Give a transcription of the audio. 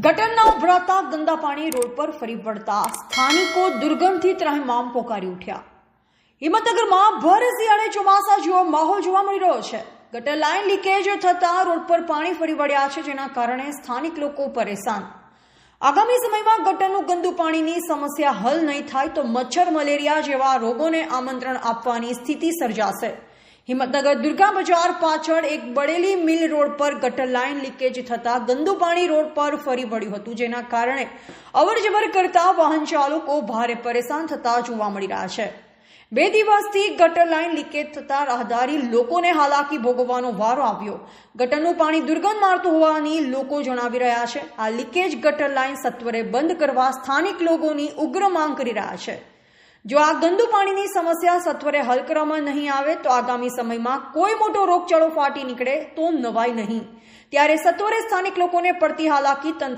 ગટરના ઉભરાતા ગંદા પાણી રોડ પર ફરી વળતા સ્થાનિકો દુર્ગંધથી ત્રાહિમામ પોકારી ઉઠ્યા। હિંમતનગરમાં ભર શિયાળે ચોમાસા જેવો માહોલ જોવા મળી રહ્યો છે। ગટર લાઇન લીકેજ થતા રોડ પર પાણી ફરી વળ્યા છે, જેના કારણે સ્થાનિક લોકો પરેશાન। આગામી સમયમાં ગટરનું ગંદુ પાણીની સમસ્યા હલ નહીં થાય તો મચ્છર મલેરિયા જેવા રોગોને આમંત્રણ આપવાની સ્થિતિ સર્જાશે। હિંમતનગર દુર્ગા બજાર પાછળ એક બળેલી મિલ રોડ પર ગટર લાઇન લીકેજ થતા ગંદુ પાણી રોડ પર ફરી વળ્યું હતું, જેના કારણે અવરજવર કરતા વાહન ચાલકો ભારે પરેશાન થતા જોવા મળી રહ્યા છે। 2 દિવસથી ગટર લાઇન લીકેજ થતા રાહદારી લોકોને હાલાકી ભોગવવાનો વારો આવ્યો। ગટરનું પાણી દુર્ગંધ મારતું હોવાની લોકો જણાવી રહ્યા છે। આ લીકેજ ગટર લાઇન સત્વરે બંધ કરવા સ્થાનિક લોકોની ઉગ્ર માંગ કરી રહ્યા છે। જો આ ગંદુ પાણીની સમસ્યા સત્વરે હલ કરવામાં નહીં આવે તો આગામી સમયમાં કોઈ મોટો રોગચાળો ફાટી નીકળે તો નવાઈ નહીં। ત્યારે સત્વરે સ્થાનિક લોકોને પડતી હાલાકી તંત્ર